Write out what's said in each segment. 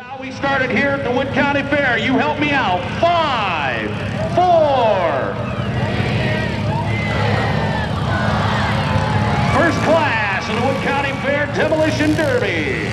How we started here at the Wood County Fair. You help me out. 5, 4. First class in the Wood County Fair Demolition Derby.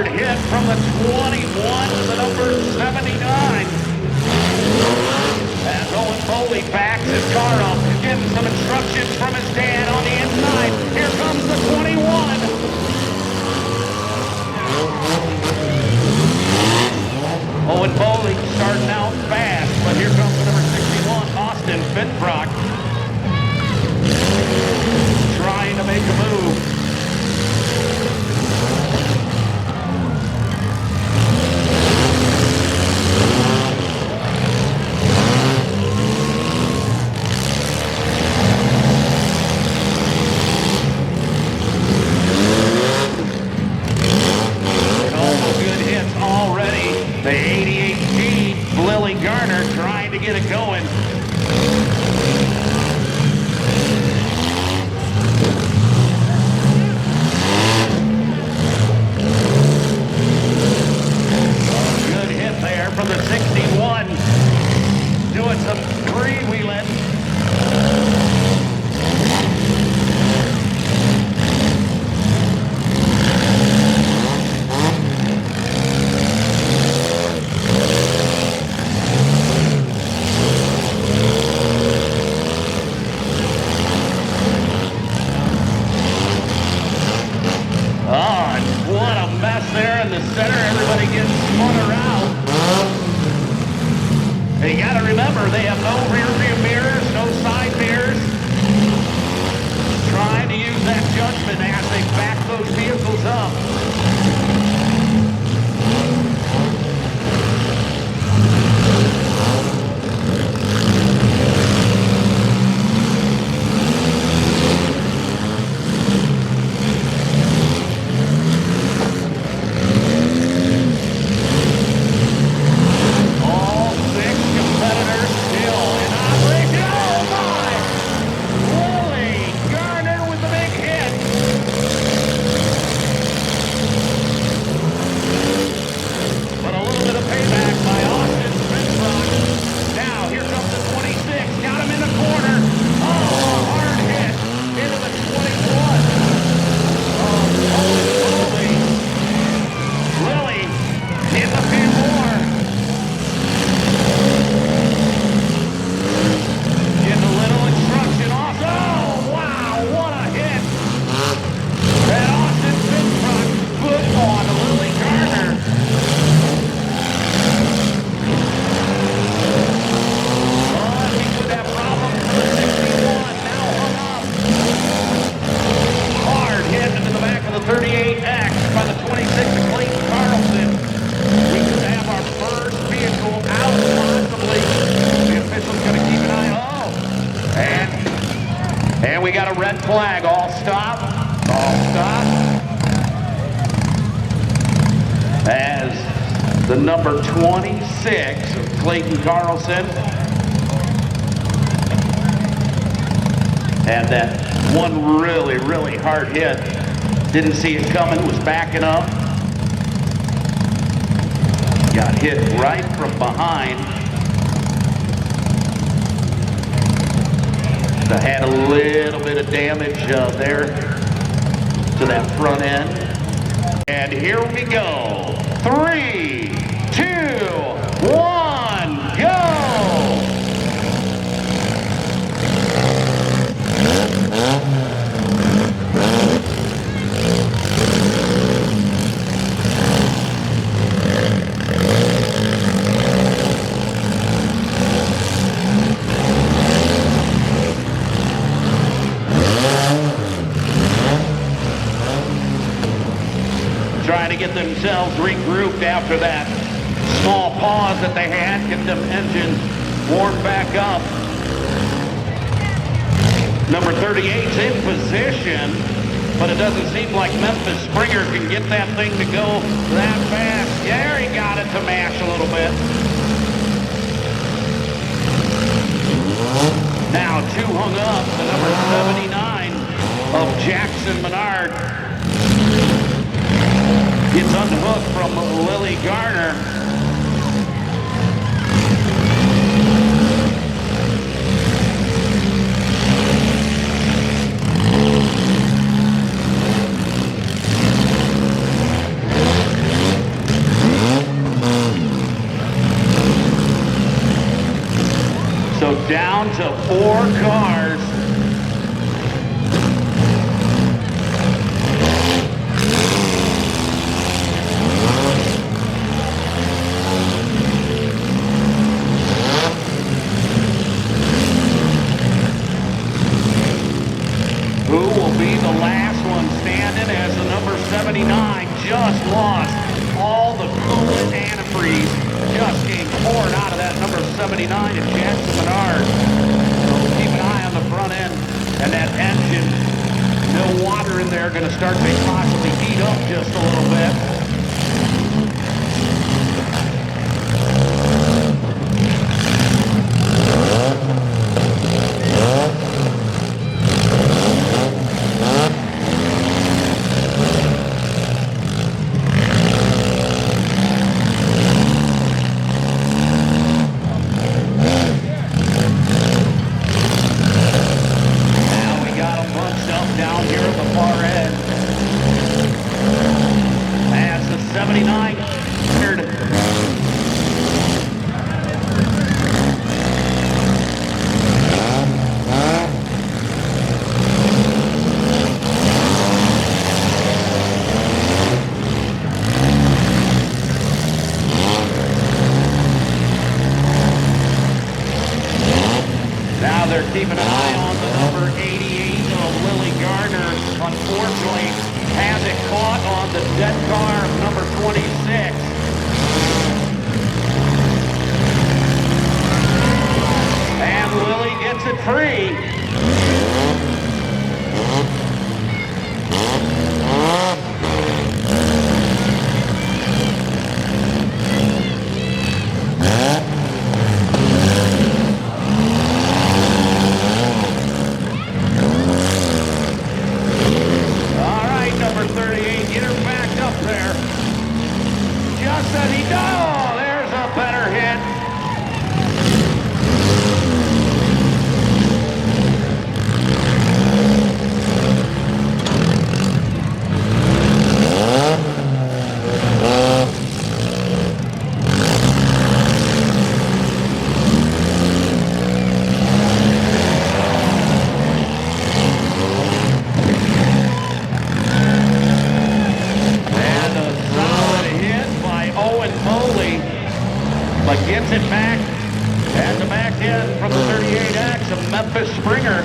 Hit from the 21 to the number 79. As Owen Foley backs his car up, getting some instructions from his dad on the inside. Here comes the 21. Owen Foley starting out fast, but here comes the number 61, Austin Finbrock, trying to make a move. The 88G, Lily Garner, trying to get it going. Good hit there from the 61. Doing some freewheeling. There in the center, everybody gets spun around. And you got to remember, they have no rear view mirrors, no side mirrors. Trying to use that judgment as they back those vehicles up. And we got a red flag. All stop. All stop. As the number 26 of Clayton Carlson had that one really, really hard hit. Didn't see it coming, was backing up. Got hit right from behind. Had a little bit of damage there to that front end. And here we go. 3, 2, 1, go! Trying to get themselves regrouped after that small pause that they had, get them engine warmed back up. Number 38's in position. but it doesn't seem like Memphis Springer can get that thing to go that fast. There, he got it to mash a little bit. Now 2 hung up, the number 79 of Jackson Menard gets unhooked from Lily Garner. So down to 4 cars. Who will be the last one standing as the number 79 just lost all the coolant antifreeze. Just came poured out of that number 79 at Jackson Menard. So keep an eye on the front end and that engine. No water in there, going to start to possibly heat up just a little bit. Keeping an eye on the number 88 of Lily Garner. Unfortunately, has it caught on the dead car of number 26. And Lily gets it free. But gets it back at the back end from the 38X of Memphis Springer.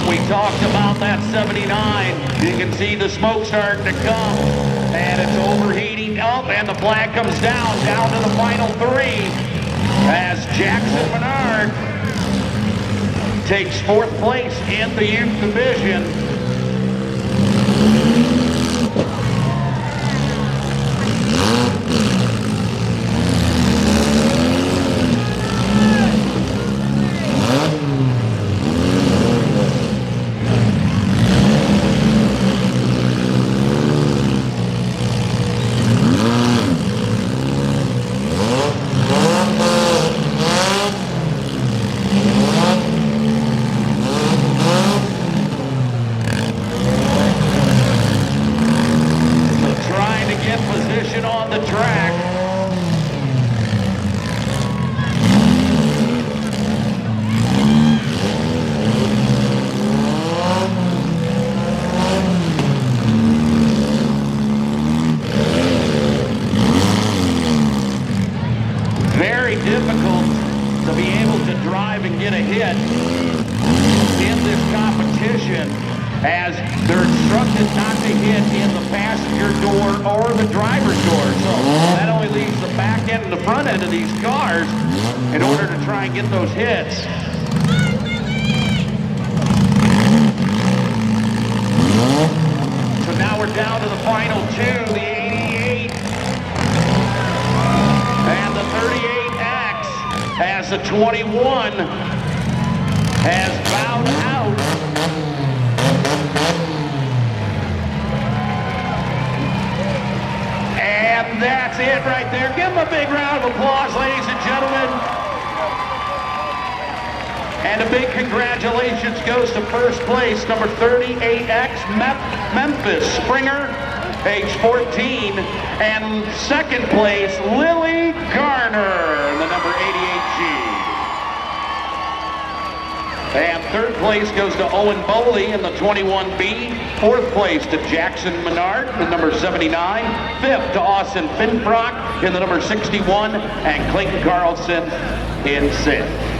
We talked about that 79. You can see the smoke starting to come, and it's overheating up, and the flag comes down to the final 3 as Jackson Menard takes 4th place in the youth division. in this competition, as they're instructed not to hit in the passenger door or the driver's door. So that only leaves the back end and the front end of these cars in order to try and get those hits. So now we're down to the final two, the 88 and the 38X, as the 21 has bowed out. And that's it right there. Give them a big round of applause, ladies and gentlemen. And a big congratulations goes to first place, number 38X, Memphis Springer, age 14. And second place, Lily Garner, the number 88G. And third place goes to Owen Boley in the 21B. Fourth place to Jackson Menard, the number 79. Fifth to Austin Finfrock in the number 61. And Clayton Carlson in sixth.